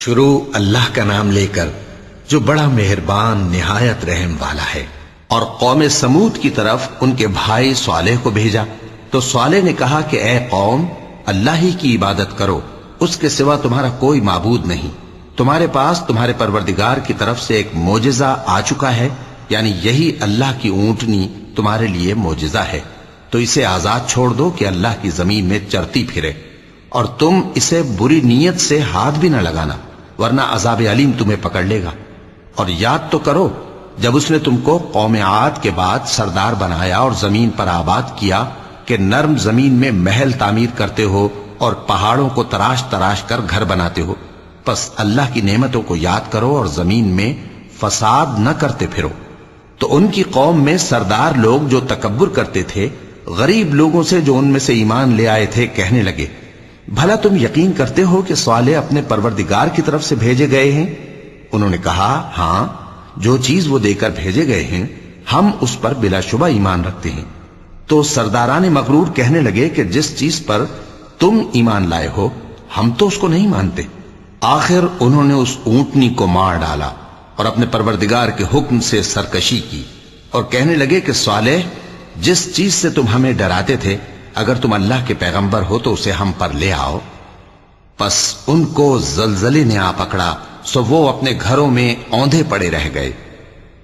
شروع اللہ کا نام لے کر جو بڑا مہربان نہایت رحم والا ہے۔ اور قوم سمود کی طرف ان کے بھائی صالح کو بھیجا تو صالح نے کہا کہ اے قوم، اللہ ہی کی عبادت کرو، اس کے سوا تمہارا کوئی معبود نہیں۔ تمہارے پاس تمہارے پروردگار کی طرف سے ایک معجزہ آ چکا ہے، یعنی یہی اللہ کی اونٹنی تمہارے لیے معجزہ ہے، تو اسے آزاد چھوڑ دو کہ اللہ کی زمین میں چرتی پھرے، اور تم اسے بری نیت سے ہاتھ بھی نہ لگانا، ورنہ عذاب علیم تمہیں پکڑ لے گا۔ اور یاد تو کرو جب اس نے تم کو قوم عاد کے بعد سردار بنایا اور زمین پر آباد کیا کہ نرم زمین میں محل تعمیر کرتے ہو اور پہاڑوں کو تراش تراش کر گھر بناتے ہو، پس اللہ کی نعمتوں کو یاد کرو اور زمین میں فساد نہ کرتے پھرو۔ تو ان کی قوم میں سردار لوگ جو تکبر کرتے تھے، غریب لوگوں سے جو ان میں سے ایمان لے آئے تھے، کہنے لگے، بھلا تم یقین کرتے ہو کہ صالح اپنے پروردگار کی طرف سے بھیجے گئے ہیں؟ انہوں نے کہا، ہاں، جو چیز وہ دے کر بھیجے گئے ہیں ہم اس پر بلا شبہ ایمان رکھتے ہیں۔ تو سرداران مغرور کہنے لگے کہ جس چیز پر تم ایمان لائے ہو ہم تو اس کو نہیں مانتے۔ آخر انہوں نے اس اونٹنی کو مار ڈالا اور اپنے پروردگار کے حکم سے سرکشی کی، اور کہنے لگے کہ صالح، جس چیز سے تم ہمیں ڈراتے تھے، اگر تم اللہ کے پیغمبر ہو تو اسے ہم پر لے آؤ۔ پس ان کو زلزلے نے آ پکڑا، سو وہ اپنے گھروں میں اوندھے پڑے رہ گئے۔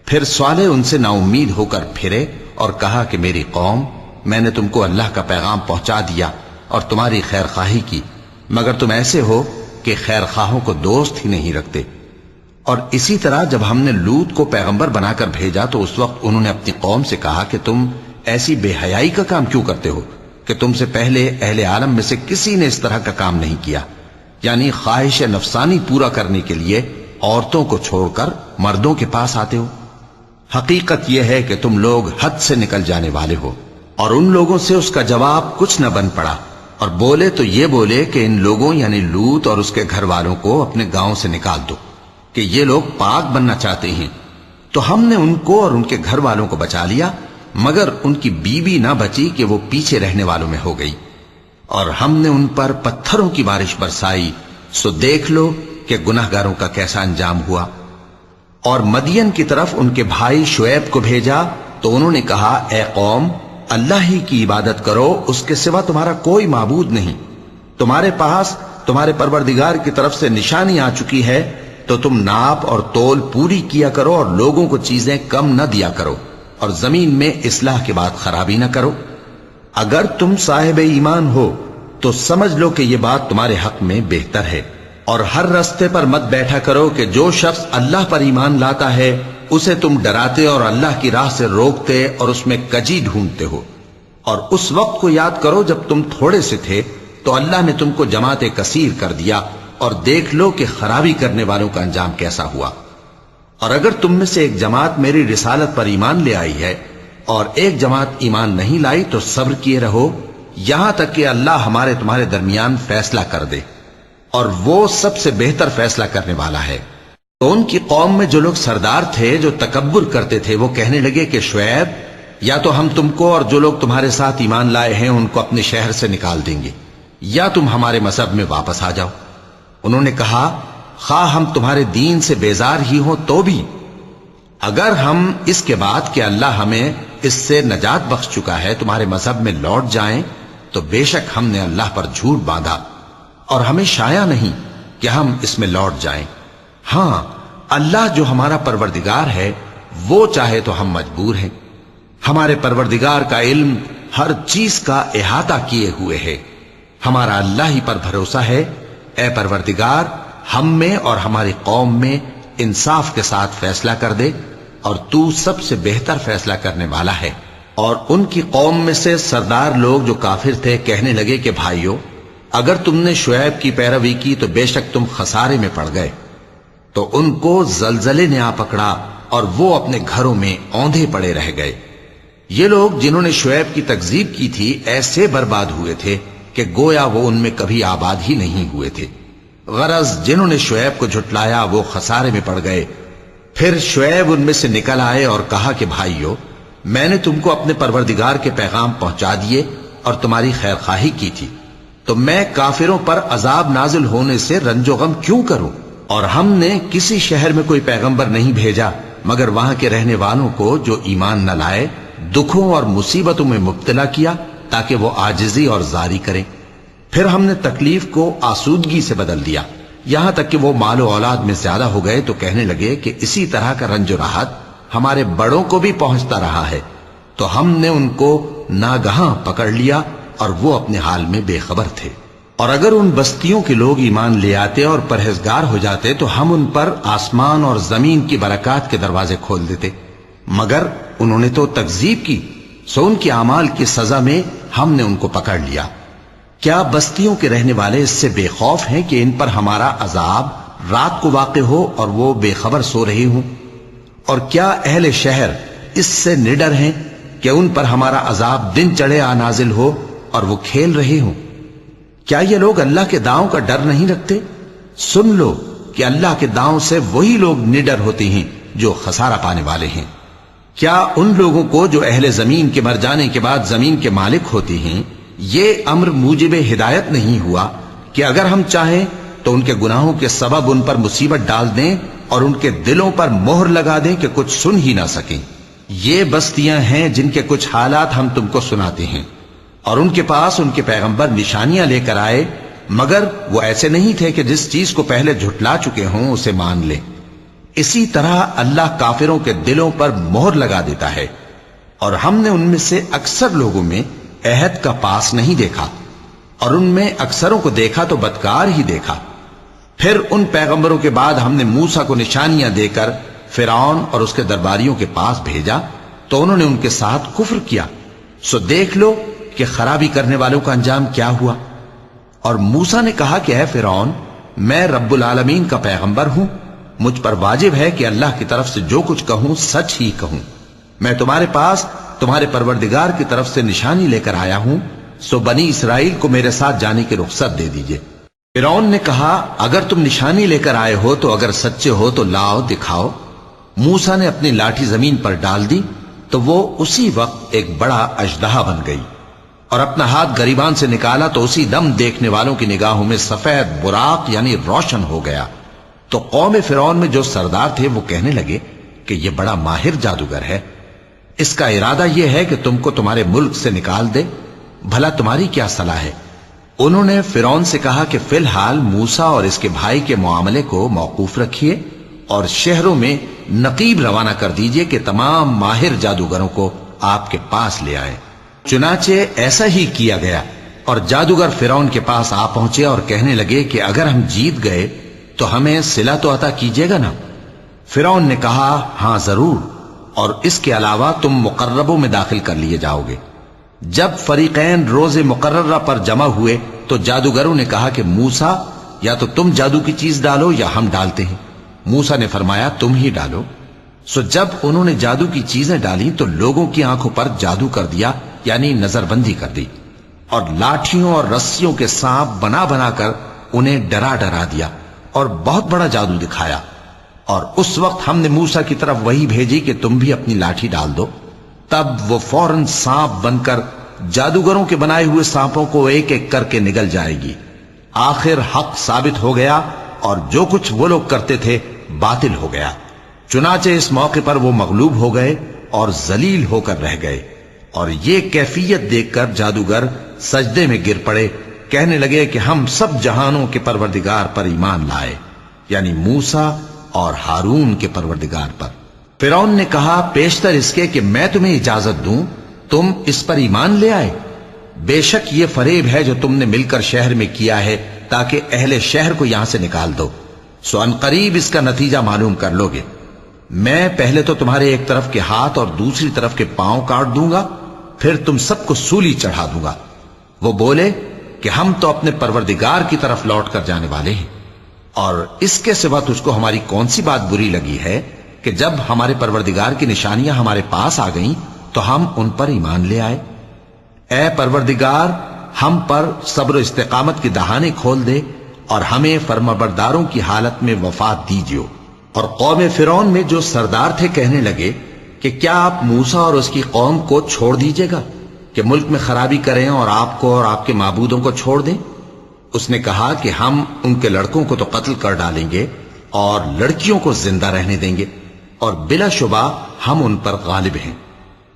پھر صالح ان سے نا امید ہو کر پھرے اور کہا کہ میری قوم، میں نے تم کو اللہ کا پیغام پہنچا دیا اور تمہاری خیر خواہی کی، مگر تم ایسے ہو کہ خیر خواہوں کو دوست ہی نہیں رکھتے۔ اور اسی طرح جب ہم نے لوط کو پیغمبر بنا کر بھیجا تو اس وقت انہوں نے اپنی قوم سے کہا کہ تم ایسی بے حیائی کا کام کیوں کرتے ہو کہ تم سے پہلے اہل عالم میں سے کسی نے اس طرح کا کام نہیں کیا، یعنی خواہش نفسانی پورا کرنے کے لیے عورتوں کو چھوڑ کر مردوں کے پاس آتے ہو۔ حقیقت یہ ہے کہ تم لوگ حد سے نکل جانے والے ہو۔ اور ان لوگوں سے اس کا جواب کچھ نہ بن پڑا، اور بولے تو یہ بولے کہ ان لوگوں یعنی لوط اور اس کے گھر والوں کو اپنے گاؤں سے نکال دو کہ یہ لوگ پاک بننا چاہتے ہیں۔ تو ہم نے ان کو اور ان کے گھر والوں کو بچا لیا، مگر ان کی بیوی نہ بچی کہ وہ پیچھے رہنے والوں میں ہو گئی، اور ہم نے ان پر پتھروں کی بارش برسائی، سو دیکھ لو کہ گناہگاروں کا کیسا انجام ہوا۔ اور مدین کی طرف ان کے بھائی شعیب کو بھیجا تو انہوں نے کہا، اے قوم، اللہ ہی کی عبادت کرو، اس کے سوا تمہارا کوئی معبود نہیں۔ تمہارے پاس تمہارے پروردگار کی طرف سے نشانی آ چکی ہے، تو تم ناپ اور تول پوری کیا کرو اور لوگوں کو چیزیں کم نہ دیا کرو، اور زمین میں اصلاح کے بعد خرابی نہ کرو۔ اگر تم صاحب ایمان ہو تو سمجھ لو کہ یہ بات تمہارے حق میں بہتر ہے، اور ہر رستے پر مت بیٹھا کرو کہ جو شخص اللہ پر ایمان لاتا ہے اسے تم ڈراتے اور اللہ کی راہ سے روکتے اور اس میں کجی ڈھونڈتے ہو۔ اور اس وقت کو یاد کرو جب تم تھوڑے سے تھے تو اللہ نے تم کو جماعت کثیر کر دیا، اور دیکھ لو کہ خرابی کرنے والوں کا انجام کیسا ہوا۔ اور اگر تم میں سے ایک جماعت میری رسالت پر ایمان لے آئی ہے اور ایک جماعت ایمان نہیں لائی تو صبر کیے رہو یہاں تک کہ اللہ ہمارے تمہارے درمیان فیصلہ کر دے، اور وہ سب سے بہتر فیصلہ کرنے والا ہے۔ تو ان کی قوم میں جو لوگ سردار تھے جو تکبر کرتے تھے، وہ کہنے لگے کہ شعیب، یا تو ہم تم کو اور جو لوگ تمہارے ساتھ ایمان لائے ہیں ان کو اپنے شہر سے نکال دیں گے، یا تم ہمارے مذہب میں واپس آ جاؤ۔ انہوں نے کہا، خواہ ہم تمہارے دین سے بیزار ہی ہوں تو بھی، اگر ہم اس کے بعد کہ اللہ ہمیں اس سے نجات بخش چکا ہے تمہارے مذہب میں لوٹ جائیں تو بے شک ہم نے اللہ پر جھوٹ باندھا، اور ہمیں شایع نہیں کہ ہم اس میں لوٹ جائیں۔ ہاں، اللہ جو ہمارا پروردگار ہے وہ چاہے تو ہم مجبور ہیں۔ ہمارے پروردگار کا علم ہر چیز کا احاطہ کیے ہوئے ہے۔ ہمارا اللہ ہی پر بھروسہ ہے۔ اے پروردگار، ہم میں اور ہماری قوم میں انصاف کے ساتھ فیصلہ کر دے، اور تو سب سے بہتر فیصلہ کرنے والا ہے۔ اور ان کی قوم میں سے سردار لوگ جو کافر تھے کہنے لگے کہ بھائیو، اگر تم نے شعیب کی پیروی کی تو بے شک تم خسارے میں پڑ گئے۔ تو ان کو زلزلے نے آ پکڑا اور وہ اپنے گھروں میں اوندھے پڑے رہ گئے۔ یہ لوگ جنہوں نے شعیب کی تکذیب کی تھی ایسے برباد ہوئے تھے کہ گویا وہ ان میں کبھی آباد ہی نہیں ہوئے تھے۔ غرض جنہوں نے شعیب کو جھٹلایا وہ خسارے میں پڑ گئے۔ پھر شعیب ان میں سے نکل آئے اور کہا کہ بھائیو، میں نے تم کو اپنے پروردگار کے پیغام پہنچا دیے اور تمہاری خیر خواہی کی تھی، تو میں کافروں پر عذاب نازل ہونے سے رنج و غم کیوں کروں؟ اور ہم نے کسی شہر میں کوئی پیغمبر نہیں بھیجا مگر وہاں کے رہنے والوں کو جو ایمان نہ لائے دکھوں اور مصیبتوں میں مبتلا کیا تاکہ وہ عاجزی اور زاری کریں. پھر ہم نے تکلیف کو آسودگی سے بدل دیا یہاں تک کہ وہ مال و اولاد میں زیادہ ہو گئے تو کہنے لگے کہ اسی طرح کا رنج و راحت ہمارے بڑوں کو بھی پہنچتا رہا ہے. تو ہم نے ان کو ناگہاں پکڑ لیا اور وہ اپنے حال میں بے خبر تھے. اور اگر ان بستیوں کے لوگ ایمان لے آتے اور پرہیزگار ہو جاتے تو ہم ان پر آسمان اور زمین کی برکات کے دروازے کھول دیتے، مگر انہوں نے تو تکذیب کی، سو ان کے اعمال کی سزا میں ہم نے ان کو پکڑ لیا. کیا بستیوں کے رہنے والے اس سے بے خوف ہیں کہ ان پر ہمارا عذاب رات کو واقع ہو اور وہ بے خبر سو رہے ہوں؟ اور کیا اہل شہر اس سے نڈر ہیں کہ ان پر ہمارا عذاب دن چڑھے آ نازل ہو اور وہ کھیل رہے ہوں؟ کیا یہ لوگ اللہ کے داؤں کا ڈر نہیں رکھتے؟ سن لو کہ اللہ کے داؤں سے وہی لوگ نڈر ہوتے ہیں جو خسارہ پانے والے ہیں. کیا ان لوگوں کو جو اہل زمین کے مر جانے کے بعد زمین کے مالک ہوتے ہیں یہ امر موجب ہدایت نہیں ہوا کہ اگر ہم چاہیں تو ان کے گناہوں کے سبب ان پر مصیبت ڈال دیں اور ان کے دلوں پر مہر لگا دیں کہ کچھ سن ہی نہ سکیں؟ یہ بستیاں ہیں جن کے کچھ حالات ہم تم کو سناتے ہیں، اور ان کے پاس ان کے پیغمبر نشانیاں لے کر آئے مگر وہ ایسے نہیں تھے کہ جس چیز کو پہلے جھٹلا چکے ہوں اسے مان لیں. اسی طرح اللہ کافروں کے دلوں پر مہر لگا دیتا ہے، اور ہم نے ان میں سے اکثر لوگوں میں عہد کا پاس نہیں دیکھا اور ان میں اکثروں کو دیکھا تو بدکار ہی دیکھا. پھر ان پیغمبروں کے بعد ہم نے موسیٰ کو نشانیاں دے کر فرعون اور اس کے درباریوں کے پاس بھیجا تو انہوں نے ان کے ساتھ کفر کیا. سو دیکھ لو کہ خرابی کرنے والوں کا انجام کیا ہوا. اور موسیٰ نے کہا کہ اے فرعون، میں رب العالمین کا پیغمبر ہوں، مجھ پر واجب ہے کہ اللہ کی طرف سے جو کچھ کہوں سچ ہی کہوں. میں تمہارے پاس تمہارے پروردگار کی طرف سے نشانی لے کر آیا ہوں، سو بنی اسرائیل کو میرے ساتھ جانے کی رخصت دے دیجئے. فرعون نے کہا اگر تم نشانی لے کر آئے ہو تو اگر سچے ہو تو لاؤ دکھاؤ. موسیٰ نے اپنی لاٹھی زمین پر ڈال دی تو وہ اسی وقت ایک بڑا اژدہا بن گئی، اور اپنا ہاتھ گریبان سے نکالا تو اسی دم دیکھنے والوں کی نگاہوں میں سفید براق یعنی روشن ہو گیا. تو قوم فرعون میں جو سردار تھے وہ کہنے لگے کہ یہ بڑا ماہر جادوگر ہے، اس کا ارادہ یہ ہے کہ تم کو تمہارے ملک سے نکال دے، بھلا تمہاری کیا صلاح ہے؟ انہوں نے فرعون سے کہا کہ فی الحال موسیٰ اور اس کے بھائی کے معاملے کو موقوف رکھیے اور شہروں میں نقیب روانہ کر دیجئے کہ تمام ماہر جادوگروں کو آپ کے پاس لے آئے. چنانچہ ایسا ہی کیا گیا، اور جادوگر فرعون کے پاس آ پہنچے اور کہنے لگے کہ اگر ہم جیت گئے تو ہمیں صلہ تو عطا کیجیے گا نا؟ فرعون نے کہا ہاں ضرور، اور اس کے علاوہ تم مقربوں میں داخل کر لیے جاؤ گے. جب فریقین روز مقررہ پر جمع ہوئے تو جادوگروں نے کہا کہ موسیٰ یا تو تم جادو کی چیز ڈالو یا ہم ڈالتے ہیں. موسیٰ نے فرمایا تم ہی ڈالو. سو جب انہوں نے جادو کی چیزیں ڈالی تو لوگوں کی آنکھوں پر جادو کر دیا یعنی نظر بندی کر دی، اور لاٹھیوں اور رسیوں کے سانپ بنا بنا کر انہیں ڈرا ڈرا دیا اور بہت بڑا جادو دکھایا. اور اس وقت ہم نے موسیٰ کی طرف وہی بھیجی کہ تم بھی اپنی لاٹھی ڈال دو. تب وہ فوراً سانپ بن کر جادوگروں کے بنائے ہوئے سانپوں کو ایک ایک کر کے نگل جائے گی. آخر حق ثابت ہو گیا اور جو کچھ وہ لوگ کرتے تھے باطل ہو گیا. چنانچہ اس موقع پر وہ مغلوب ہو گئے اور ذلیل ہو کر رہ گئے. اور یہ کیفیت دیکھ کر جادوگر سجدے میں گر پڑے، کہنے لگے کہ ہم سب جہانوں کے پروردگار پر ایمان لائے، یعنی موسیٰ اور ہارون کے پروردگار پر. فرعون نے کہا پیشتر اس کے کہ میں تمہیں اجازت دوں تم اس پر ایمان لے آئے. بے شک یہ فریب ہے جو تم نے مل کر شہر میں کیا ہے تاکہ اہل شہر کو یہاں سے نکال دو. سو ان قریب اس کا نتیجہ معلوم کر لو گے. میں پہلے تو تمہارے ایک طرف کے ہاتھ اور دوسری طرف کے پاؤں کاٹ دوں گا، پھر تم سب کو سولی چڑھا دوں گا. وہ بولے کہ ہم تو اپنے پروردگار کی طرف لوٹ کر جانے والے ہیں، اور اس کے سوا تجھ کو ہماری کون سی بات بری لگی ہے کہ جب ہمارے پروردگار کی نشانیاں ہمارے پاس آ گئیں تو ہم ان پر ایمان لے آئے. اے پروردگار، ہم پر صبر و استقامت کی دہانے کھول دے اور ہمیں فرمانبرداروں کی حالت میں وفات دیجیو. اور قوم فرعون میں جو سردار تھے کہنے لگے کہ کیا آپ موسیٰ اور اس کی قوم کو چھوڑ دیجیے گا کہ ملک میں خرابی کریں اور آپ کو اور آپ کے معبودوں کو چھوڑ دیں؟ اس نے کہا کہ ہم ان کے لڑکوں کو تو قتل کر ڈالیں گے اور لڑکیوں کو زندہ رہنے دیں گے، اور بلا شبہ ہم ان پر غالب ہیں۔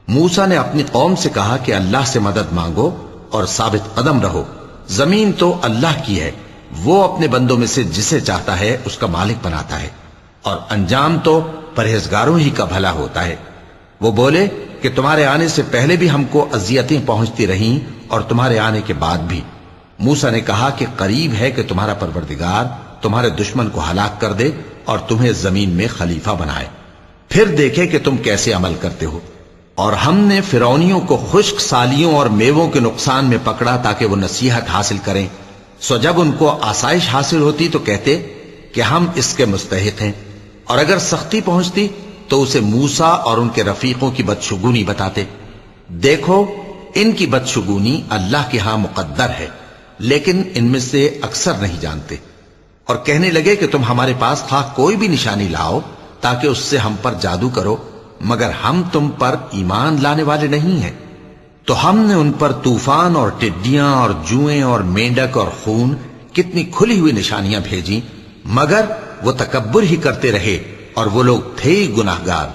موسیٰ نے اپنی قوم سے کہا کہ اللہ سے مدد مانگو اور ثابت قدم رہو، زمین تو اللہ کی ہے، وہ اپنے بندوں میں سے جسے چاہتا ہے اس کا مالک بناتا ہے، اور انجام تو پرہیزگاروں ہی کا بھلا ہوتا ہے۔ وہ بولے کہ تمہارے آنے سے پہلے بھی ہم کو اذیتیں پہنچتی رہیں اور تمہارے آنے کے بعد بھی۔ موسیٰ نے کہا کہ قریب ہے کہ تمہارا پروردگار تمہارے دشمن کو ہلاک کر دے اور تمہیں زمین میں خلیفہ بنائے، پھر دیکھے کہ تم کیسے عمل کرتے ہو۔ اور ہم نے فرعونیوں کو خشک سالیوں اور میووں کے نقصان میں پکڑا تاکہ وہ نصیحت حاصل کریں، سو جب ان کو آسائش حاصل ہوتی تو کہتے کہ ہم اس کے مستحق ہیں، اور اگر سختی پہنچتی تو اسے موسیٰ اور ان کے رفیقوں کی بدشگونی بتاتے۔ دیکھو ان کی بدشگونی اللہ کے ہاں مقدر ہے، لیکن ان میں سے اکثر نہیں جانتے۔ اور کہنے لگے کہ تم ہمارے پاس خواہ کوئی بھی نشانی لاؤ تاکہ اس سے ہم پر جادو کرو، مگر ہم تم پر ایمان لانے والے نہیں ہیں۔ تو ہم نے ان پر طوفان اور ٹڈیاں اور جوئیں اور مینڈک اور خون کتنی کھلی ہوئی نشانیاں بھیجی، مگر وہ تکبر ہی کرتے رہے اور وہ لوگ تھے ہی گناہگار۔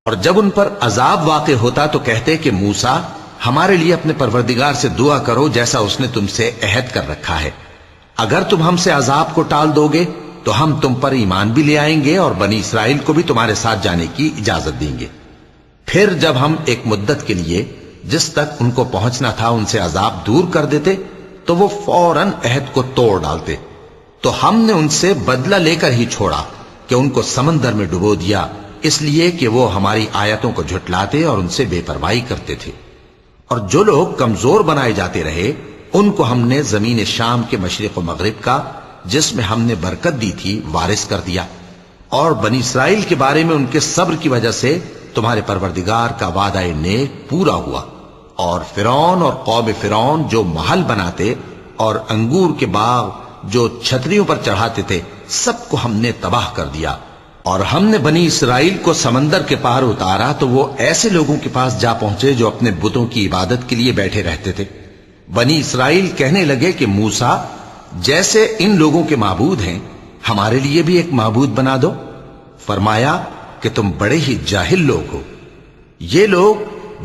اور جب ان پر عذاب واقع ہوتا تو کہتے کہ موسیٰ ہمارے لیے اپنے پروردگار سے دعا کرو جیسا اس نے تم سے عہد کر رکھا ہے، اگر تم ہم سے عذاب کو ٹال دو گے تو ہم تم پر ایمان بھی لے آئیں گے اور بنی اسرائیل کو بھی تمہارے ساتھ جانے کی اجازت دیں گے۔ پھر جب ہم ایک مدت کے لیے جس تک ان کو پہنچنا تھا ان سے عذاب دور کر دیتے تو وہ فوراً عہد کو توڑ ڈالتے، تو ہم نے ان سے بدلہ لے کر ہی چھوڑا کہ ان کو سمندر میں ڈبو دیا، اس لیے کہ وہ ہماری آیتوں کو جھٹلاتے اور ان سے بے پرواہی کرتے تھے۔ اور جو لوگ کمزور بنائے جاتے رہے ان کو ہم نے زمین شام کے مشرق و مغرب کا جس میں ہم نے برکت دی تھی وارث کر دیا۔ اور بنی اسرائیل کے بارے میں ان کے صبر کی وجہ سے تمہارے پروردگار کا وعدہ نیک پورا ہوا۔ اور فرعون اور قوم فرعون جو محل بناتے اور انگور کے باغ جو چھتریوں پر چڑھاتے تھے سب کو ہم نے تباہ کر دیا۔ اور ہم نے بنی اسرائیل کو سمندر کے پار اتارا تو وہ ایسے لوگوں کے پاس جا پہنچے جو اپنے بتوں کی عبادت کے لیے بیٹھے رہتے تھے۔ بنی اسرائیل کہنے لگے کہ موسیٰ جیسے ان لوگوں کے معبود ہیں ہمارے لیے بھی ایک معبود بنا دو۔ فرمایا کہ تم بڑے ہی جاہل لوگ ہو، یہ لوگ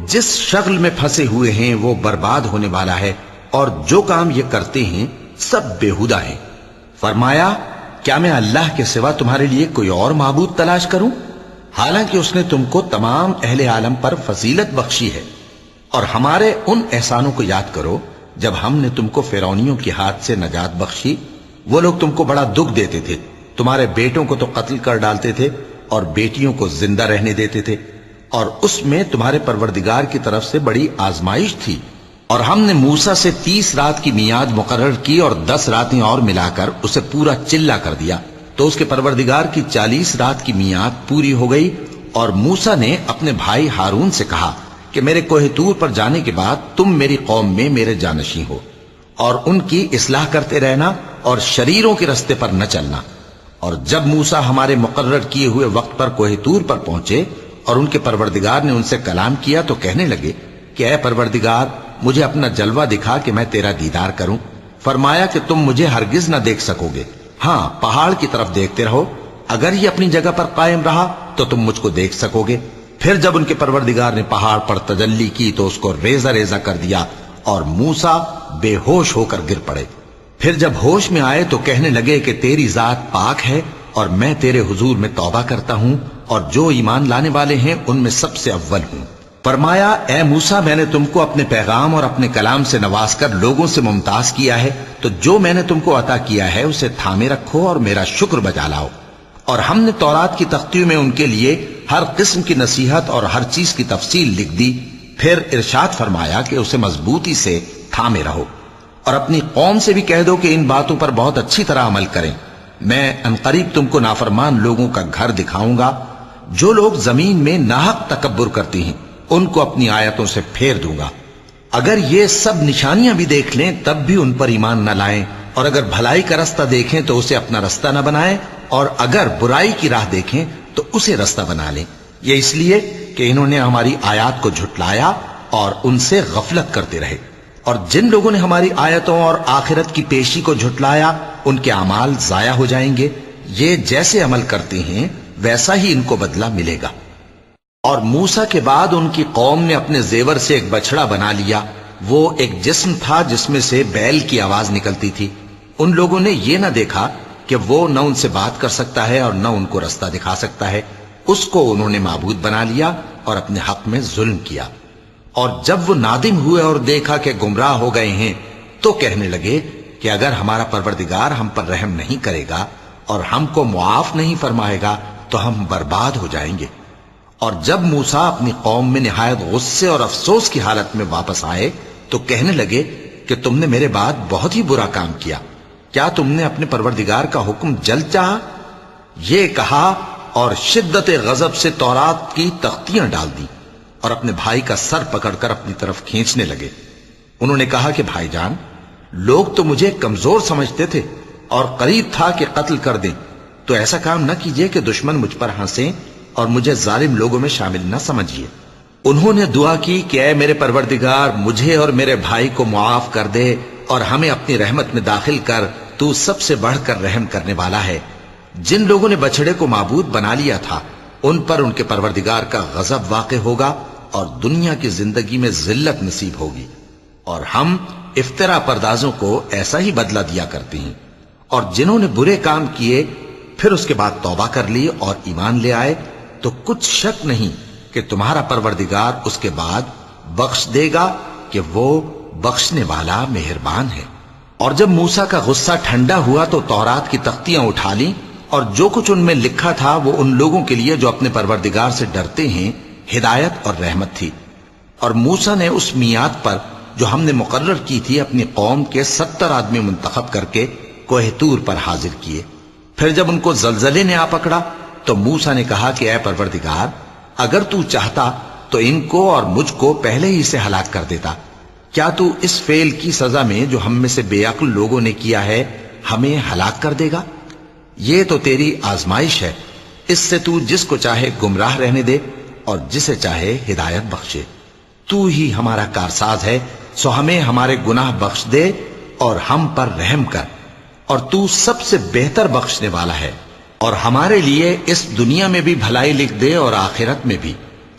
جس شغل میں پھنسے ہوئے ہیں وہ برباد ہونے والا ہے، اور جو کام یہ کرتے ہیں سب بےہودہ ہیں۔ فرمایا کیا میں اللہ کے سوا تمہارے لیے کوئی اور معبود تلاش کروں، حالانکہ اس نے تم کو تمام اہل عالم پر فضیلت بخشی ہے۔ اور ہمارے ان احسانوں کو یاد کرو جب ہم نے تم کو فرعونیوں کے ہاتھ سے نجات بخشی، وہ لوگ تم کو بڑا دکھ دیتے تھے، تمہارے بیٹوں کو تو قتل کر ڈالتے تھے اور بیٹیوں کو زندہ رہنے دیتے تھے، اور اس میں تمہارے پروردگار کی طرف سے بڑی آزمائش تھی۔ اور ہم نے موسیٰ سے 30 رات کی میعاد مقرر کی اور 10 راتیں اور ملا کر اسے پورا چلا کر دیا، تو اس کے پروردگار کی 40 رات کی میعاد پوری ہو گئی۔ اور موسیٰ نے اپنے بھائی ہارون سے کہا کہ میرے کوہ طور پر جانے کے بعد تم میری قوم میں میرے جانشین ہو، اور ان کی اصلاح کرتے رہنا اور شریروں کے رستے پر نہ چلنا۔ اور جب موسیٰ ہمارے مقرر کیے ہوئے وقت پر کوہ طور پر پہنچے اور ان کے پروردگار نے ان سے کلام کیا تو کہنے لگے کہ اے پروردگار مجھے اپنا جلوہ دکھا کہ میں تیرا دیدار کروں۔ فرمایا کہ تم مجھے ہرگز نہ دیکھ سکو گے، ہاں پہاڑ کی طرف دیکھتے رہو، اگر یہ اپنی جگہ پر قائم رہا تو تم مجھ کو دیکھ سکو گے۔ پھر جب ان کے پروردگار نے پہاڑ پر تجلی کی تو اس کو ریزہ ریزہ کر دیا اور موسیٰ بے ہوش ہو کر گر پڑے۔ پھر جب ہوش میں آئے تو کہنے لگے کہ تیری ذات پاک ہے اور میں تیرے حضور میں توبہ کرتا ہوں اور جو ایمان لانے والے ہیں ان میں سب سے اول ہوں۔ فرمایا اے موسیٰ میں نے تم کو اپنے پیغام اور اپنے کلام سے نواز کر لوگوں سے ممتاز کیا ہے، تو جو میں نے تم کو عطا کیا ہے اسے تھامے رکھو اور میرا شکر بجا لاؤ۔ اور ہم نے تورات کی تختیوں میں ان کے لیے ہر قسم کی نصیحت اور ہر چیز کی تفصیل لکھ دی۔ پھر ارشاد فرمایا کہ اسے مضبوطی سے تھامے رہو، اور اپنی قوم سے بھی کہہ دو کہ ان باتوں پر بہت اچھی طرح عمل کریں۔ میں انقریب تم کو نافرمان لوگوں کا گھر دکھاؤں گا، جو لوگ زمین میں ناحق تکبر کرتی ہیں ان کو اپنی آیتوں سے پھیر دوں گا۔ اگر یہ سب نشانیاں بھی دیکھ لیں تب بھی ان پر ایمان نہ لائیں، اور اگر بھلائی کا رستہ دیکھیں تو اسے اپنا رستہ نہ بنائیں، اور اگر برائی کی راہ دیکھیں تو اسے رستہ بنا لیں۔ یہ اس لیے کہ انہوں نے ہماری آیات کو جھٹلایا اور ان سے غفلت کرتے رہے۔ اور جن لوگوں نے ہماری آیتوں اور آخرت کی پیشی کو جھٹلایا ان کے اعمال ضائع ہو جائیں گے، یہ جیسے عمل کرتے ہیں ویسا ہی ان کو بدلہ ملے گا۔ اور موسیٰ کے بعد ان کی قوم نے اپنے زیور سے ایک بچڑا بنا لیا، وہ ایک جسم تھا جس میں سے بیل کی آواز نکلتی تھی۔ ان لوگوں نے یہ نہ دیکھا کہ وہ نہ ان سے بات کر سکتا ہے اور نہ ان کو رستہ دکھا سکتا ہے، اس کو انہوں نے معبود بنا لیا اور اپنے حق میں ظلم کیا۔ اور جب وہ نادم ہوئے اور دیکھا کہ گمراہ ہو گئے ہیں تو کہنے لگے کہ اگر ہمارا پروردگار ہم پر رحم نہیں کرے گا اور ہم کو معاف نہیں فرمائے گا تو ہم برباد ہو جائیں گے۔ اور جب موسیٰ اپنی قوم میں نہایت غصے اور افسوس کی حالت میں واپس آئے تو کہنے لگے کہ تم نے میرے بعد بہت ہی برا کام کیا، کیا تم نے اپنے پروردگار کا حکم جلد چاہا؟ یہ کہا اور شدت غضب سے تورات کی تختیاں ڈال دی اور اپنے بھائی کا سر پکڑ کر اپنی طرف کھینچنے لگے۔ انہوں نے کہا کہ بھائی جان، لوگ تو مجھے کمزور سمجھتے تھے اور قریب تھا کہ قتل کر دیں، تو ایسا کام نہ کیجیے کہ دشمن مجھ پر ہنسیں اور مجھے ظالم لوگوں میں شامل نہ سمجھیے۔ انہوں نے دعا کی کہ اے میرے پروردگار، مجھے اور میرے بھائی کو معاف کر دے اور ہمیں اپنی رحمت میں داخل کر، تو سب سے بڑھ کر رحم کرنے والا ہے۔ جن لوگوں نے بچڑے کو معبود بنا لیا تھا ان پر ان کے پروردگار کا غضب واقع ہوگا اور دنیا کی زندگی میں ذلت نصیب ہوگی، اور ہم افترا پردازوں کو ایسا ہی بدلہ دیا کرتے ہیں۔ اور جنہوں نے برے کام کیے پھر اس کے بعد توبہ کر لی اور ایمان لے آئے تو کچھ شک نہیں کہ تمہارا پروردگار اس کے بعد بخش دے گا کہ وہ بخشنے والا مہربان ہے۔ اور جب موسیٰ کا غصہ ٹھنڈا ہوا تو تورات کی تختیاں اٹھا لیں، اور جو کچھ ان میں لکھا تھا وہ ان لوگوں کے لیے جو اپنے پروردگار سے ڈرتے ہیں ہدایت اور رحمت تھی۔ اور موسیٰ نے اس میعاد پر جو ہم نے مقرر کی تھی اپنی قوم کے 70 آدمی منتخب کر کے کوہ طور پر حاضر کیے۔ پھر جب ان کو زلزلے نے آ پکڑا تو موسیٰ نے کہا کہ اے پروردگار، اگر تو چاہتا تو ان کو اور مجھ کو پہلے ہی سے ہلاک کر دیتا۔ کیا تو اس فعل کی سزا میں جو ہم میں سے بے عقل لوگوں نے کیا ہے ہمیں ہلاک کر دے گا؟ یہ تو تیری آزمائش ہے، اس سے تو جس کو چاہے گمراہ رہنے دے اور جسے چاہے ہدایت بخشے۔ تو ہی ہمارا کارساز ہے، سو ہمیں ہمارے گناہ بخش دے اور ہم پر رحم کر، اور تو سب سے بہتر بخشنے والا ہے۔ اور ہمارے لیے اس دنیا میں بھی بھلائی لکھ دے اور آخرت میں بھی،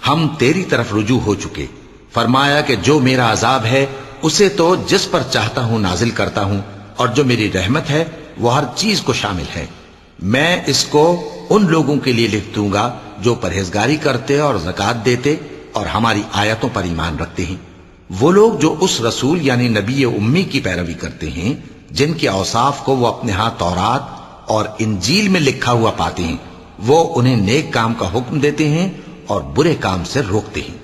ہم تیری طرف رجوع ہو چکے۔ فرمایا کہ جو میرا عذاب ہے اسے تو جس پر چاہتا ہوں نازل کرتا ہوں، اور جو میری رحمت ہے وہ ہر چیز کو شامل ہے۔ میں اس کو ان لوگوں کے لیے لکھ دوں گا جو پرہیزگاری کرتے اور زکوٰۃ دیتے اور ہماری آیتوں پر ایمان رکھتے ہیں، وہ لوگ جو اس رسول یعنی نبی امی کی پیروی کرتے ہیں جن کے اوصاف کو وہ اپنے ہاں تورات اور انجیل میں لکھا ہوا پاتے ہیں، وہ انہیں نیک کام کا حکم دیتے ہیں اور برے کام سے روکتے ہیں،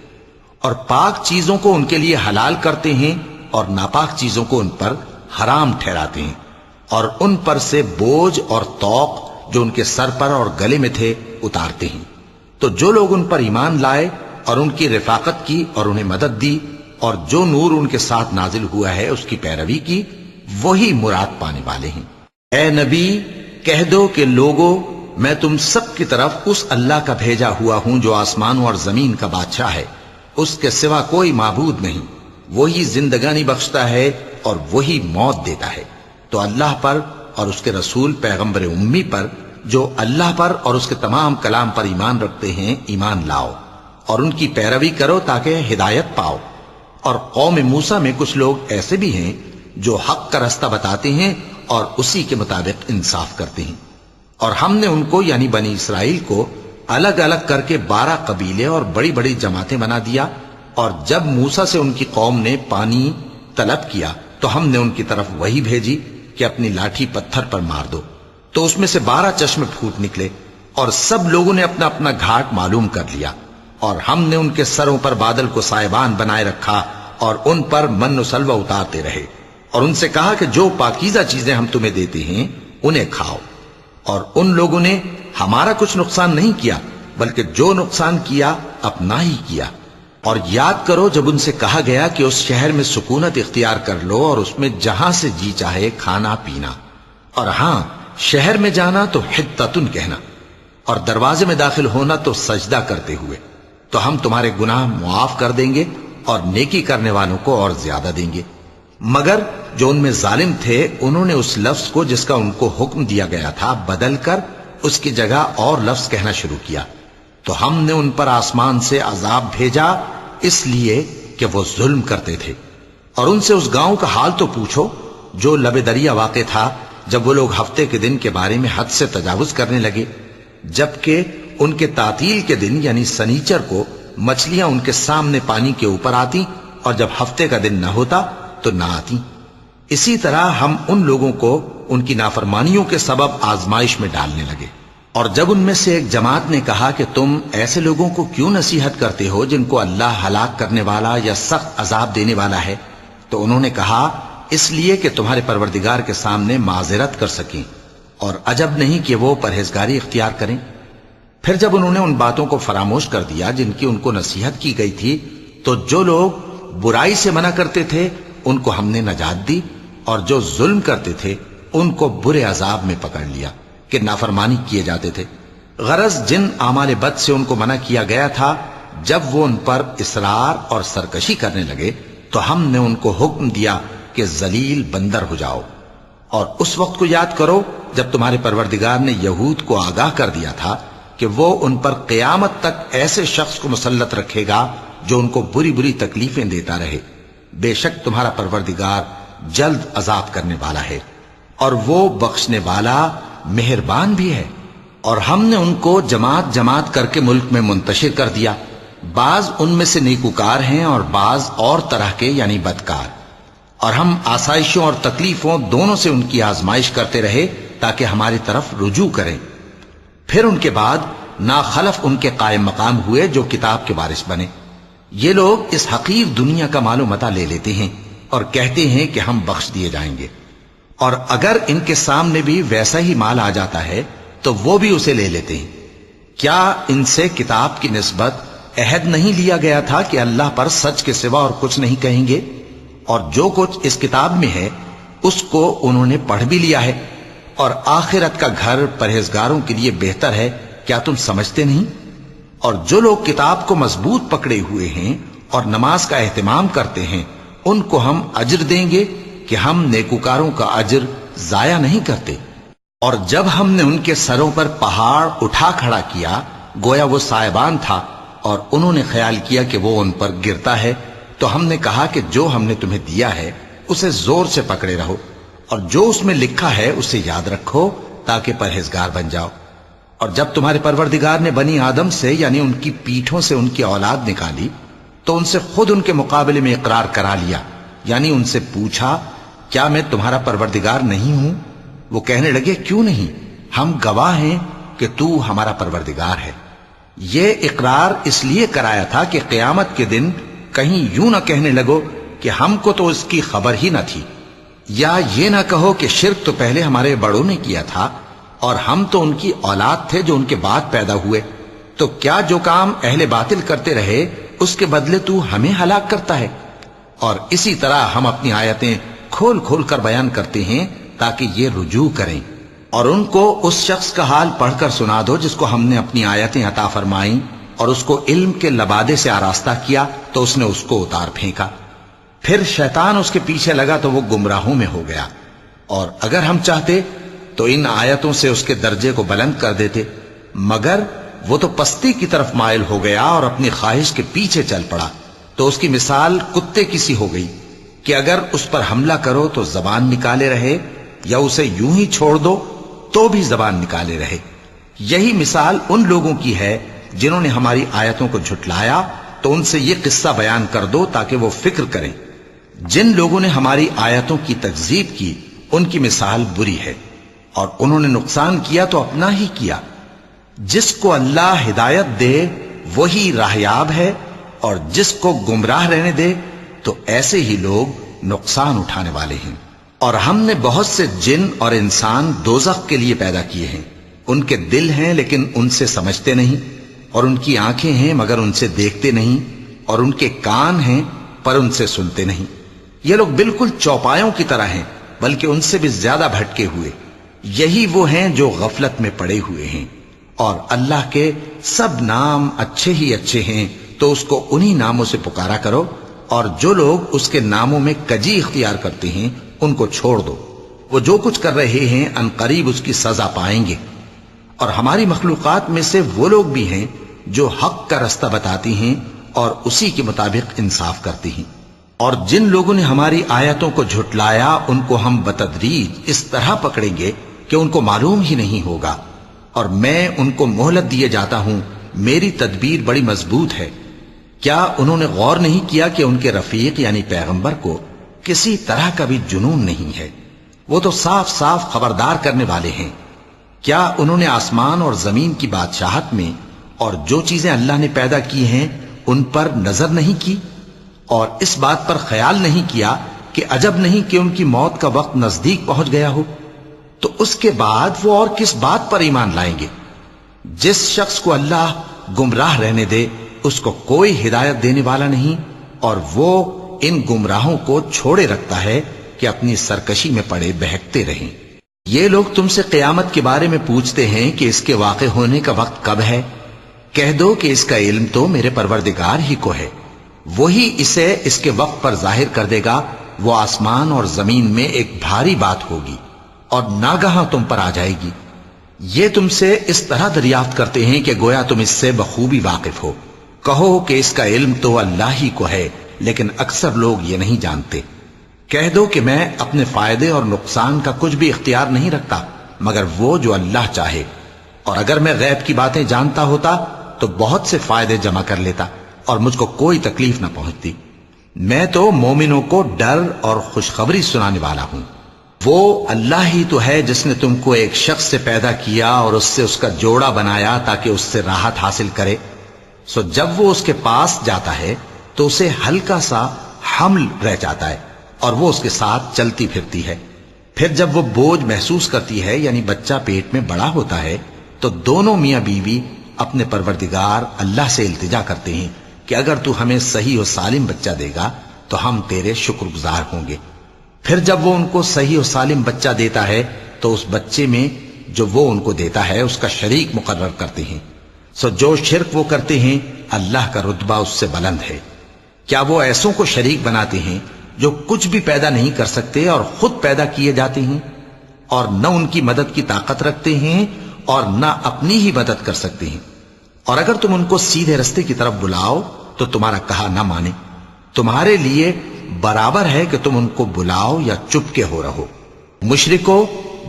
اور پاک چیزوں کو ان کے لیے حلال کرتے ہیں اور ناپاک چیزوں کو ان پر حرام ٹھہراتے ہیں، اور ان پر سے بوجھ اور طوق جو ان کے سر پر اور گلے میں تھے اتارتے ہیں۔ تو جو لوگ ان پر ایمان لائے اور ان کی رفاقت کی اور انہیں مدد دی اور جو نور ان کے ساتھ نازل ہوا ہے اس کی پیروی کی، وہی مراد پانے والے ہیں۔ اے نبی، کہہ دو کہ لوگو، میں تم سب کی طرف اس اللہ کا بھیجا ہوا ہوں جو آسمانوں اور زمین کا بادشاہ ہے، اس کے سوا کوئی معبود نہیں، وہی زندگانی بخشتا ہے اور وہی موت دیتا ہے۔ تو اللہ پر اور اس کے رسول پیغمبر امی پر جو اللہ پر اور اس کے تمام کلام پر ایمان رکھتے ہیں ایمان لاؤ اور ان کی پیروی کرو تاکہ ہدایت پاؤ۔ اور قوم موسیٰ میں کچھ لوگ ایسے بھی ہیں جو حق کا رستہ بتاتے ہیں اور اسی کے مطابق انصاف کرتے ہیں۔ اور ہم نے ان کو یعنی بنی اسرائیل کو الگ الگ کر کے 12 قبیلے اور بڑی بڑی جماعتیں بنا دیا، اور جب موسیٰ سے ان کی قوم نے پانی طلب کیا تو ہم نے ان کی طرف وہی بھیجی کہ اپنی لاٹھی پتھر پر مار دو، تو اس میں سے 12 چشمے پھوٹ نکلے، اور سب لوگوں نے اپنا اپنا گھاٹ معلوم کر لیا۔ اور ہم نے ان کے سروں پر بادل کو سائبان بنائے رکھا اور ان پر من و سلوہ اتارتے رہے، اور ان سے کہا کہ جو پاکیزہ چیزیں ہم تمہیں دیتے ہیں انہیں کھاؤ۔ اور ان لوگوں نے ہمارا کچھ نقصان نہیں کیا بلکہ جو نقصان کیا اپنا ہی کیا۔ اور یاد کرو جب ان سے کہا گیا کہ اس شہر میں سکونت اختیار کر لو اور اس میں جہاں سے جی چاہے کھانا پینا، اور ہاں شہر میں جانا تو حطۃ کہنا، اور دروازے میں داخل ہونا تو سجدہ کرتے ہوئے، تو ہم تمہارے گناہ معاف کر دیں گے اور نیکی کرنے والوں کو اور زیادہ دیں گے۔ مگر جو ان میں ظالم تھے انہوں نے اس لفظ کو جس کا ان کو حکم دیا گیا تھا بدل کر اس کی جگہ اور لفظ کہنا شروع کیا تو ہم نے ان پر آسمان سے عذاب بھیجا اس لیے کہ وہ ظلم کرتے تھے۔ اور ان سے اس گاؤں کا حال تو پوچھو جو لب دریا واقع تھا، جب وہ لوگ ہفتے کے دن کے بارے میں حد سے تجاوز کرنے لگے، جبکہ ان کے تعطیل کے دن یعنی سنیچر کو مچھلیاں ان کے سامنے پانی کے اوپر آتی اور جب ہفتے کا دن نہ ہوتا تو نہ آتی۔ اسی طرح ہم ان لوگوں کو ان کی نافرمانیوں کے سبب آزمائش میں ڈالنے لگے۔ اور جب ان میں سے ایک جماعت نے کہا کہ تم ایسے لوگوں کو کیوں نصیحت کرتے ہو جن کو اللہ ہلاک کرنے والا یا سخت عذاب دینے والا ہے، تو انہوں نے کہا اس لیے کہ تمہارے پروردگار کے سامنے معذرت کر سکیں، اور عجب نہیں کہ وہ پرہیزگاری اختیار کریں۔ پھر جب انہوں نے ان باتوں کو فراموش کر دیا جن کی ان کو نصیحت کی گئی تھی، تو جو لوگ برائی سے منع کرتے تھے ان کو ہم نے نجات دی، اور جو ظلم کرتے تھے ان کو برے عذاب میں پکڑ لیا کہ نافرمانی کیے جاتے تھے۔ غرض جن اعمال بد سے ان کو منع کیا گیا تھا، جب وہ ان پر اصرار اور سرکشی کرنے لگے تو ہم نے ان کو حکم دیا کہ ذلیل بندر ہو جاؤ۔ اور اس وقت کو یاد کرو جب تمہارے پروردگار نے یہود کو آگاہ کر دیا تھا کہ وہ ان پر قیامت تک ایسے شخص کو مسلط رکھے گا جو ان کو بری بری تکلیفیں دیتا رہے۔ بے شک تمہارا پروردگار جلد عذاب کرنے والا ہے اور وہ بخشنے والا مہربان بھی ہے۔ اور ہم نے ان کو جماعت جماعت کر کے ملک میں منتشر کر دیا، بعض ان میں سے نیکوکار ہیں اور بعض اور طرح کے یعنی بدکار، اور ہم آسائشوں اور تکلیفوں دونوں سے ان کی آزمائش کرتے رہے تاکہ ہماری طرف رجوع کریں۔ پھر ان کے بعد ناخلف ان کے قائم مقام ہوئے جو کتاب کے وارث بنے۔ یہ لوگ اس حقیر دنیا کا مال و متاع لے لیتے ہیں اور کہتے ہیں کہ ہم بخش دیے جائیں گے، اور اگر ان کے سامنے بھی ویسا ہی مال آ جاتا ہے تو وہ بھی اسے لے لیتے ہیں۔ کیا ان سے کتاب کی نسبت عہد نہیں لیا گیا تھا کہ اللہ پر سچ کے سوا اور کچھ نہیں کہیں گے؟ اور جو کچھ اس کتاب میں ہے اس کو انہوں نے پڑھ بھی لیا ہے، اور آخرت کا گھر پرہیزگاروں کے لیے بہتر ہے، کیا تم سمجھتے نہیں؟ اور جو لوگ کتاب کو مضبوط پکڑے ہوئے ہیں اور نماز کا اہتمام کرتے ہیں ان کو ہم اجر دیں گے کہ ہم نیکوکاروں کا اجر ضائع نہیں کرتے۔ اور جب ہم نے ان کے سروں پر پہاڑ اٹھا کھڑا کیا گویا وہ سائبان تھا، اور انہوں نے خیال کیا کہ وہ ان پر گرتا ہے، تو ہم نے کہا کہ جو ہم نے تمہیں دیا ہے اسے زور سے پکڑے رہو، اور جو اس میں لکھا ہے اسے یاد رکھو تاکہ پرہیزگار بن جاؤ۔ اور جب تمہارے پروردگار نے بنی آدم سے یعنی ان کی پیٹھوں سے ان کی اولاد نکالی تو ان سے خود ان کے مقابلے میں اقرار کرا لیا، یعنی ان سے پوچھا کیا میں تمہارا پروردگار نہیں ہوں؟ وہ کہنے لگے کیوں نہیں، ہم گواہ ہیں کہ تو ہمارا پروردگار ہے۔ یہ اقرار اس لیے کرایا تھا کہ قیامت کے دن کہیں یوں نہ کہنے لگو کہ ہم کو تو اس کی خبر ہی نہ تھی، یا یہ نہ کہو کہ شرک تو پہلے ہمارے بڑوں نے کیا تھا اور ہم تو ان کی اولاد تھے جو ان کے بعد پیدا ہوئے، تو کیا جو کام اہل باطل کرتے رہے اس کے بدلے تو ہمیں ہلاک کرتا ہے؟ اور اسی طرح ہم اپنی آیتیں کھول کھول کر بیان کرتے ہیں تاکہ یہ رجوع کریں۔ اور ان کو اس شخص کا حال پڑھ کر سنا دو جس کو ہم نے اپنی آیتیں عطا فرمائیں اور اس کو علم کے لبادے سے آراستہ کیا تو اس نے اس کو اتار پھینکا، پھر شیطان اس کے پیچھے لگا تو وہ گمراہوں میں ہو گیا۔ اور اگر ہم چاہتے تو ان آیتوں سے اس کے درجے کو بلند کر دیتے، مگر وہ تو پستی کی طرف مائل ہو گیا اور اپنی خواہش کے پیچھے چل پڑا، تو اس کی مثال کتے کی سی ہو گئی کہ اگر اس پر حملہ کرو تو زبان نکالے رہے، یا اسے یوں ہی چھوڑ دو تو بھی زبان نکالے رہے۔ یہی مثال ان لوگوں کی ہے جنہوں نے ہماری آیتوں کو جھٹلایا، تو ان سے یہ قصہ بیان کر دو تاکہ وہ فکر کریں۔ جن لوگوں نے ہماری آیتوں کی تکذیب کی ان کی مثال بری ہے، اور انہوں نے نقصان کیا تو اپنا ہی کیا۔ جس کو اللہ ہدایت دے وہی راہیاب ہے، اور جس کو گمراہ رہنے دے تو ایسے ہی لوگ نقصان اٹھانے والے ہیں۔ اور ہم نے بہت سے جن اور انسان دوزخ کے لیے پیدا کیے ہیں، ان کے دل ہیں لیکن ان سے سمجھتے نہیں، اور ان کی آنکھیں ہیں مگر ان سے دیکھتے نہیں، اور ان کے کان ہیں پر ان سے سنتے نہیں۔ یہ لوگ بالکل چوپایوں کی طرح ہیں بلکہ ان سے بھی زیادہ بھٹکے ہوئے۔ یہی وہ ہیں جو غفلت میں پڑے ہوئے ہیں۔ اور اللہ کے سب نام اچھے ہی اچھے ہیں تو اس کو انہی ناموں سے پکارا کرو، اور جو لوگ اس کے ناموں میں کجی اختیار کرتے ہیں ان کو چھوڑ دو، وہ جو کچھ کر رہے ہیں ان قریب اس کی سزا پائیں گے۔ اور ہماری مخلوقات میں سے وہ لوگ بھی ہیں جو حق کا رستہ بتاتی ہیں اور اسی کے مطابق انصاف کرتی ہیں، اور جن لوگوں نے ہماری آیتوں کو جھٹلایا ان کو ہم بتدریج اس طرح پکڑیں گے کہ ان کو معلوم ہی نہیں ہوگا، اور میں ان کو مہلت دیے جاتا ہوں، میری تدبیر بڑی مضبوط ہے۔ کیا انہوں نے غور نہیں کیا کہ ان کے رفیق یعنی پیغمبر کو کسی طرح کا بھی جنون نہیں ہے، وہ تو صاف صاف خبردار کرنے والے ہیں۔ کیا انہوں نے آسمان اور زمین کی بادشاہت میں اور جو چیزیں اللہ نے پیدا کی ہیں ان پر نظر نہیں کی، اور اس بات پر خیال نہیں کیا کہ عجب نہیں کہ ان کی موت کا وقت نزدیک پہنچ گیا ہو؟ تو اس کے بعد وہ اور کس بات پر ایمان لائیں گے؟ جس شخص کو اللہ گمراہ رہنے دے اس کو کوئی ہدایت دینے والا نہیں، اور وہ ان گمراہوں کو چھوڑے رکھتا ہے کہ اپنی سرکشی میں پڑے بہکتے رہیں۔ یہ لوگ تم سے قیامت کے بارے میں پوچھتے ہیں کہ اس کے واقع ہونے کا وقت کب ہے؟ کہہ دو کہ اس کا علم تو میرے پروردگار ہی کو ہے، وہی اسے اس کے وقت پر ظاہر کر دے گا۔ وہ آسمان اور زمین میں ایک بھاری بات ہوگی اور ناگہاں تم پر آ جائے گی۔ یہ تم سے اس طرح دریافت کرتے ہیں کہ گویا تم اس سے بخوبی واقف ہو۔ کہو کہ اس کا علم تو اللہ ہی کو ہے، لیکن اکثر لوگ یہ نہیں جانتے۔ کہہ دو کہ میں اپنے فائدے اور نقصان کا کچھ بھی اختیار نہیں رکھتا مگر وہ جو اللہ چاہے، اور اگر میں غیب کی باتیں جانتا ہوتا تو بہت سے فائدے جمع کر لیتا اور مجھ کو کوئی تکلیف نہ پہنچتی۔ میں تو مومنوں کو ڈر اور خوشخبری سنانے والا ہوں۔ وہ اللہ ہی تو ہے جس نے تم کو ایک شخص سے پیدا کیا اور اس سے اس کا جوڑا بنایا تاکہ اس سے راحت حاصل کرے۔ سو جب وہ اس کے پاس جاتا ہے تو اسے ہلکا سا حمل رہ جاتا ہے اور وہ اس کے ساتھ چلتی پھرتی ہے۔ پھر جب وہ بوجھ محسوس کرتی ہے یعنی بچہ پیٹ میں بڑا ہوتا ہے تو دونوں میاں بیوی اپنے پروردگار اللہ سے التجا کرتے ہیں کہ اگر تو ہمیں صحیح و سالم بچہ دے گا تو ہم تیرے شکر گزار ہوں گے۔ پھر جب وہ ان کو صحیح و سالم بچہ دیتا ہے تو اس بچے میں جو وہ ان کو دیتا ہے اس کا شریک مقرر کرتے ہیں۔ سو جو شرک وہ کرتے ہیں اللہ کا رتبہ اس سے بلند ہے۔ کیا وہ ایسوں کو شریک بناتے ہیں جو کچھ بھی پیدا نہیں کر سکتے اور خود پیدا کیے جاتے ہیں، اور نہ ان کی مدد کی طاقت رکھتے ہیں اور نہ اپنی ہی مدد کر سکتے ہیں؟ اور اگر تم ان کو سیدھے رستے کی طرف بلاؤ تو تمہارا کہا نہ مانے۔ تمہارے لیے برابر ہے کہ تم ان کو بلاؤ یا چپ کے ہو رہو۔ مشرکو،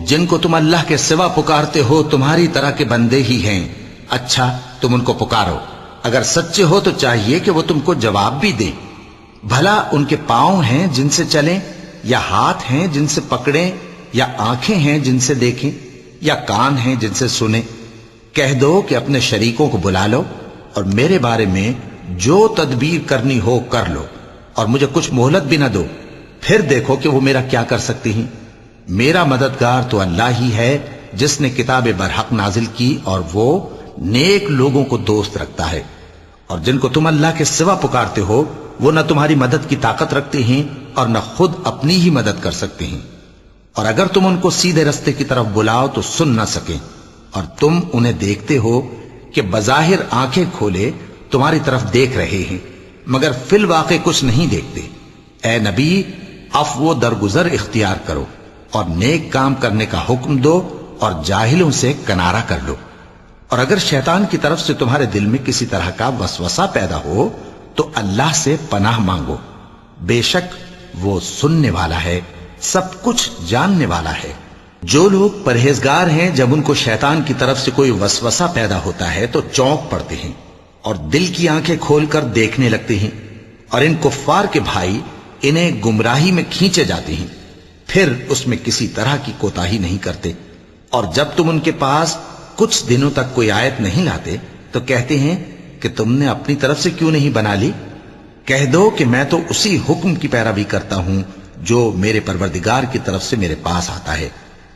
جن کو تم اللہ کے سوا پکارتے ہو تمہاری طرح کے بندے ہی ہیں۔ اچھا تم ان کو پکارو، اگر سچے ہو تو چاہیے کہ وہ تم کو جواب بھی دیں۔ بھلا ان کے پاؤں ہیں جن سے چلیں، یا ہاتھ ہیں جن سے پکڑیں، یا آنکھیں ہیں جن سے دیکھیں، یا کان ہیں جن سے سنیں؟ کہہ دو کہ اپنے شریکوں کو بلا لو اور میرے بارے میں جو تدبیر کرنی ہو کر لو، اور مجھے کچھ مہلت بھی نہ دو، پھر دیکھو کہ وہ میرا کیا کر سکتی ہیں۔ میرا مددگار تو اللہ ہی ہے جس نے کتاب برحق نازل کی، اور وہ نیک لوگوں کو دوست رکھتا ہے۔ اور جن کو تم اللہ کے سوا پکارتے ہو وہ نہ تمہاری مدد کی طاقت رکھتے ہیں اور نہ خود اپنی ہی مدد کر سکتے ہیں، اور اگر تم ان کو سیدھے رستے کی طرف بلاؤ تو سن نہ سکیں، اور تم انہیں دیکھتے ہو کہ بظاہر آنکھیں کھولے تمہاری طرف دیکھ رہے ہیں مگر فی الواقع کچھ نہیں دیکھتے۔ اے نبی، عفو و درگزر اختیار کرو اور نیک کام کرنے کا حکم دو اور جاہلوں سے کنارہ کر لو۔ اور اگر شیطان کی طرف سے تمہارے دل میں کسی طرح کا وسوسہ پیدا ہو تو اللہ سے پناہ مانگو، بے شک وہ سننے والا ہے، سب کچھ جاننے والا ہے۔ جو لوگ پرہیزگار ہیں جب ان کو شیطان کی طرف سے کوئی وسوسہ پیدا ہوتا ہے تو چونک پڑتے ہیں اور دل کی آنکھیں کھول کر دیکھنے لگتے ہیں، اور ان کفار کے بھائی انہیں گمراہی میں کھینچے جاتے ہیں، پھر اس میں کسی طرح کی کوتاہی نہیں کرتے۔ اور جب تم ان کے پاس کچھ دنوں تک کوئی آیت نہیں لاتے تو کہتے ہیں کہ تم نے اپنی طرف سے کیوں نہیں بنا لی؟ کہہ دو کہ میں تو اسی حکم کی پیروی کرتا ہوں جو میرے پروردگار کی طرف سے میرے پاس آتا ہے۔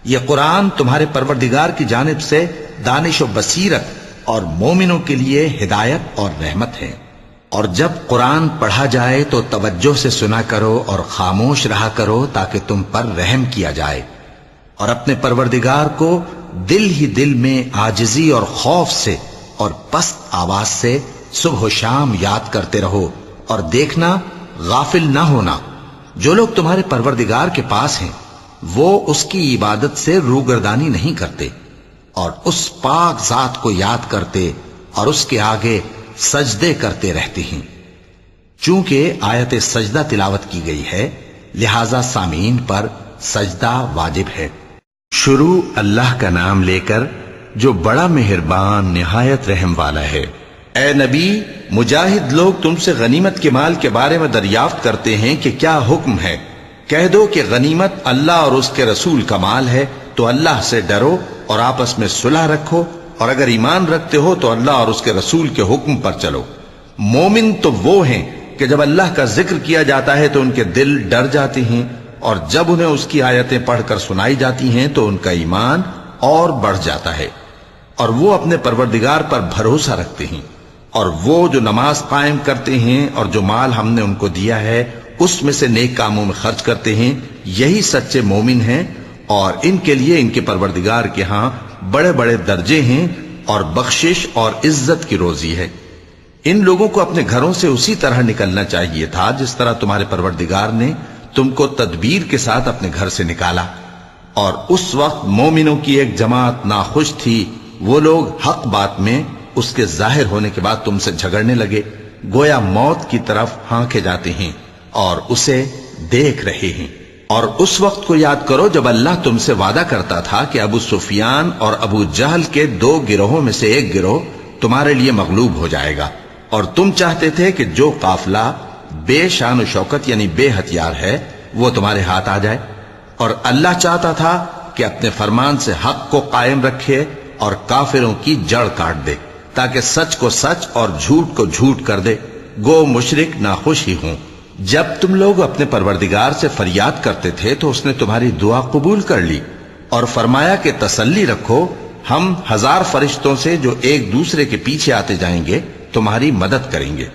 یہ قرآن تمہارے پروردگار کی جانب سے دانش و بصیرت اور مومنوں کے لیے ہدایت اور رحمت ہے۔ اور جب قرآن پڑھا جائے تو توجہ سے سنا کرو اور خاموش رہا کرو تاکہ تم پر رحم کیا جائے، اور اپنے پروردگار کو دل ہی دل میں عاجزی اور خوف سے اور پست آواز سے صبح و شام یاد کرتے رہو، اور دیکھنا غافل نہ ہونا۔ جو لوگ تمہارے پروردگار کے پاس ہیں وہ اس کی عبادت سے روگردانی نہیں کرتے، اور اس پاک ذات کو یاد کرتے اور اس کے آگے سجدے کرتے رہتے ہیں۔ چونکہ آیت سجدہ تلاوت کی گئی ہے لہذا سامعین پر سجدہ واجب ہے۔ شروع اللہ کا نام لے کر جو بڑا مہربان نہایت رحم والا ہے۔ اے نبی، مجاہد لوگ تم سے غنیمت کے مال کے بارے میں دریافت کرتے ہیں کہ کیا حکم ہے۔ کہہ دو کہ غنیمت اللہ اور اس کے رسول کا مال ہے، تو اللہ سے ڈرو اور آپس میں صلح رکھو، اور اگر ایمان رکھتے ہو تو اللہ اور اس کے رسول کے حکم پر چلو۔ مومن تو وہ ہیں کہ جب اللہ کا ذکر کیا جاتا ہے تو ان کے دل ڈر جاتے ہیں، اور جب انہیں اس کی آیتیں پڑھ کر سنائی جاتی ہیں تو ان کا ایمان اور بڑھ جاتا ہے، اور وہ اپنے پروردگار پر بھروسہ رکھتے ہیں، اور وہ جو نماز قائم کرتے ہیں اور جو مال ہم نے ان کو دیا ہے اس میں سے نیک کاموں میں خرچ کرتے ہیں، یہی سچے مومن ہیں، اور ان کے لیے ان کے پروردگار کے ہاں بڑے بڑے درجے ہیں اور بخشش اور عزت کی روزی ہے۔ ان لوگوں کو اپنے گھروں سے اسی طرح نکلنا چاہیے تھا جس طرح تمہارے پروردگار نے تم کو تدبیر کے ساتھ اپنے گھر سے نکالا، اور اس وقت مومنوں کی ایک جماعت ناخوش تھی، وہ لوگ حق بات میں اس کے ظاہر ہونے کے بعد تم سے جھگڑنے لگے، گویا موت کی طرف ہانکے جاتے ہیں اور اسے دیکھ رہے ہیں۔ اور اس وقت کو یاد کرو جب اللہ تم سے وعدہ کرتا تھا کہ ابو سفیان اور ابو جہل کے 2 گروہوں میں سے ایک گروہ تمہارے لیے مغلوب ہو جائے گا، اور تم چاہتے تھے کہ جو قافلہ بے شان و شوکت یعنی بے ہتھیار ہے وہ تمہارے ہاتھ آ جائے، اور اللہ چاہتا تھا کہ اپنے فرمان سے حق کو قائم رکھے اور کافروں کی جڑ کاٹ دے، تاکہ سچ کو سچ اور جھوٹ کو جھوٹ کر دے، گو مشرک ناخوش ہی ہوں۔ جب تم لوگ اپنے پروردگار سے فریاد کرتے تھے تو اس نے تمہاری دعا قبول کر لی اور فرمایا کہ تسلی رکھو، ہم 1000 فرشتوں سے جو ایک دوسرے کے پیچھے آتے جائیں گے تمہاری مدد کریں گے۔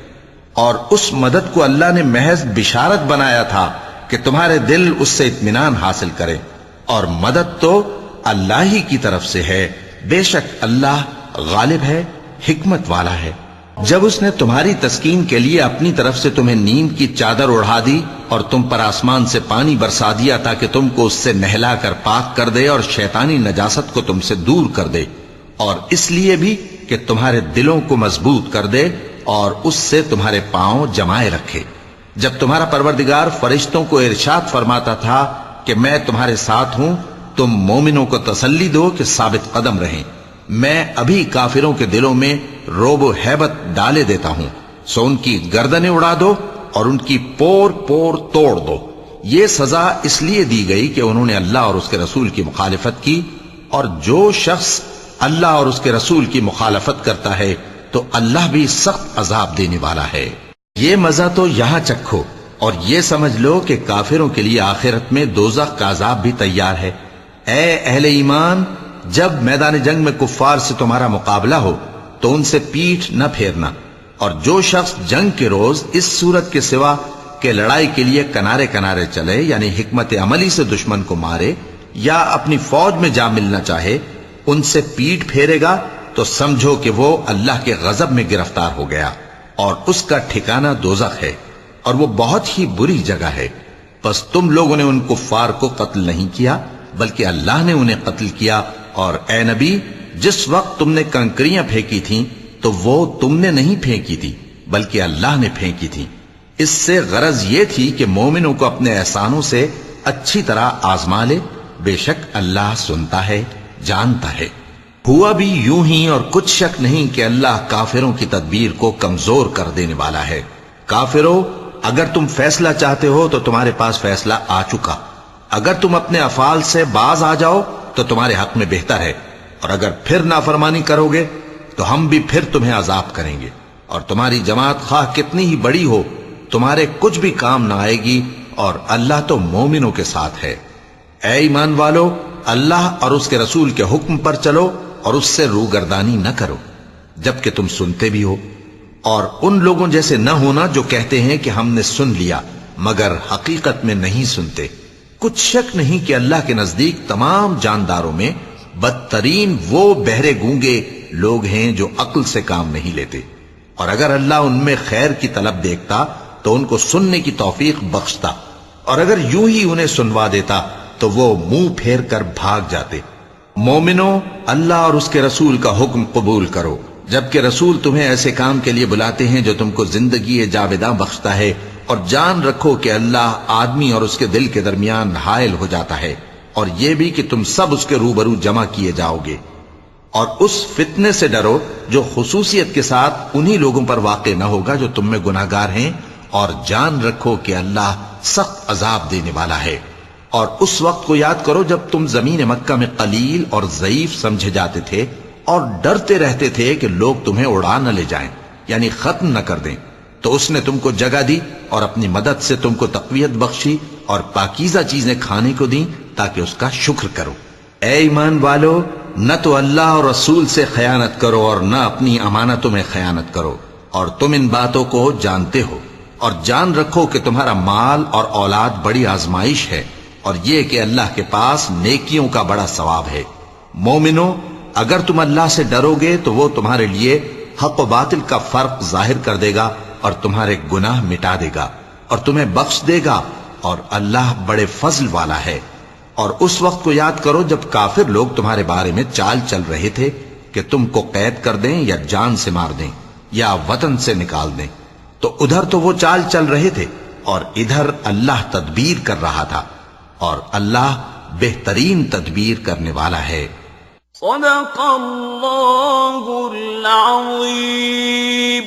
اور اس مدد کو اللہ نے محض بشارت بنایا تھا کہ تمہارے دل اس سے اطمینان حاصل کرے، اور مدد تو اللہ ہی کی طرف سے ہے، بے شک اللہ غالب ہے، حکمت والا ہے۔ جب اس نے تمہاری تسکین کے لیے اپنی طرف سے تمہیں نیند کی چادر اڑھا دی اور تم پر آسمان سے پانی برسا دیا تاکہ تم کو اس سے نہلا کر پاک کر دے اور شیطانی نجاست کو تم سے دور کر دے، اور اس لیے بھی کہ تمہارے دلوں کو مضبوط کر دے اور اس سے تمہارے پاؤں جمائے رکھے۔ جب تمہارا پروردگار فرشتوں کو ارشاد فرماتا تھا کہ میں تمہارے ساتھ ہوں، تم مومنوں کو تسلی دو کہ ثابت قدم رہیں، میں ابھی کافروں کے دلوں میں روب و ہیبت ڈالے دیتا ہوں، سو ان کی گردنیں اڑا دو اور ان کی پور پور توڑ دو۔ یہ سزا اس لیے دی گئی کہ انہوں نے اللہ اور اس کے رسول کی مخالفت کی، اور جو شخص اللہ اور اس کے رسول کی مخالفت کرتا ہے تو اللہ بھی سخت عذاب دینے والا ہے۔ یہ مزہ تو یہاں چکھو، اور یہ سمجھ لو کہ کافروں کے لیے آخرت میں دوزخ کا عذاب بھی تیار ہے۔ اے اہل ایمان، جب میدان جنگ میں کفار سے تمہارا مقابلہ ہو تو ان سے پیٹھ نہ پھیرنا، اور جو شخص جنگ کے روز اس صورت کے سوا کہ لڑائی کے لیے کنارے کنارے چلے یعنی حکمت عملی سے دشمن کو مارے یا اپنی فوج میں جا ملنا چاہے، ان سے پیٹھ پھیرے گا تو سمجھو کہ وہ اللہ کے غضب میں گرفتار ہو گیا، اور اس کا ٹھکانہ دوزخ ہے، اور وہ بہت ہی بری جگہ ہے۔ پس تم لوگوں نے ان کفار کو قتل نہیں کیا بلکہ اللہ نے انہیں قتل کیا، اور اے نبی، جس وقت تم نے کنکریاں پھینکی تھیں تو وہ تم نے نہیں پھینکی تھی بلکہ اللہ نے پھینکی تھی۔ اس سے غرض یہ تھی کہ مومنوں کو اپنے احسانوں سے اچھی طرح آزما لے، بے شک اللہ سنتا ہے، جانتا ہے۔ ہوا بھی یوں ہی، اور کچھ شک نہیں کہ اللہ کافروں کی تدبیر کو کمزور کر دینے والا ہے۔ کافروں، اگر تم فیصلہ چاہتے ہو تو تمہارے پاس فیصلہ آ چکا، اگر تم اپنے افعال سے باز آ جاؤ تو تمہارے حق میں بہتر ہے، اور اگر پھر نافرمانی کرو گے تو ہم بھی پھر تمہیں عذاب کریں گے، اور تمہاری جماعت خواہ کتنی ہی بڑی ہو تمہارے کچھ بھی کام نہ آئے گی، اور اللہ تو مومنوں کے ساتھ ہے۔ اے ایمان والو، اللہ اور اس کے رسول کے حکم پر چلو اور اس سے روگردانی نہ کرو جبکہ تم سنتے بھی ہو، اور ان لوگوں جیسے نہ ہونا جو کہتے ہیں کہ ہم نے سن لیا مگر حقیقت میں نہیں سنتے۔ کچھ شک نہیں کہ اللہ کے نزدیک تمام جانداروں میں بدترین وہ بہرے گونگے لوگ ہیں جو عقل سے کام نہیں لیتے، اور اگر اللہ ان میں خیر کی طلب دیکھتا تو ان کو سننے کی توفیق بخشتا، اور اگر یوں ہی انہیں سنوا دیتا تو وہ منہ پھیر کر بھاگ جاتے۔ مومنو، اللہ اور اس کے رسول کا حکم قبول کرو، جبکہ رسول تمہیں ایسے کام کے لیے بلاتے ہیں جو تم کو زندگی جاوداں بخشتا ہے، اور جان رکھو کہ اللہ آدمی اور اس کے دل کے درمیان حائل ہو جاتا ہے، اور یہ بھی کہ تم سب اس کے روبرو جمع کیے جاؤ گے۔ اور اس فتنے سے ڈرو جو خصوصیت کے ساتھ انہی لوگوں پر واقع نہ ہوگا جو تم میں گناہگار ہیں، اور جان رکھو کہ اللہ سخت عذاب دینے والا ہے۔ اور اس وقت کو یاد کرو جب تم زمین مکہ میں قلیل اور ضعیف سمجھے جاتے تھے اور ڈرتے رہتے تھے کہ لوگ تمہیں اڑا نہ لے جائیں، یعنی ختم نہ کر دیں، تو اس نے تم کو جگہ دی اور اپنی مدد سے تم کو تقویت بخشی اور پاکیزہ چیزیں کھانے کو دیں تاکہ اس کا شکر کرو۔ اے ایمان والو، نہ تو اللہ اور رسول سے خیانت کرو اور نہ اپنی امانتوں میں خیانت کرو، اور تم ان باتوں کو جانتے ہو، اور جان رکھو کہ تمہارا مال اور اولاد بڑی آزمائش ہے، اور یہ کہ اللہ کے پاس نیکیوں کا بڑا ثواب ہے۔ مومنو، اگر تم اللہ سے ڈرو گے تو وہ تمہارے لیے حق و باطل کا فرق ظاہر کر دے گا اور تمہارے گناہ مٹا دے گا اور تمہیں بخش دے گا، اور اللہ بڑے فضل والا ہے۔ اور اس وقت کو یاد کرو جب کافر لوگ تمہارے بارے میں چال چل رہے تھے کہ تم کو قید کر دیں یا جان سے مار دیں یا وطن سے نکال دیں، تو ادھر تو وہ چال چل رہے تھے اور ادھر اللہ تدبیر کر رہا تھا، اور اللہ بہترین تدبیر کرنے والا ہے۔ صدق اللہ العظیم۔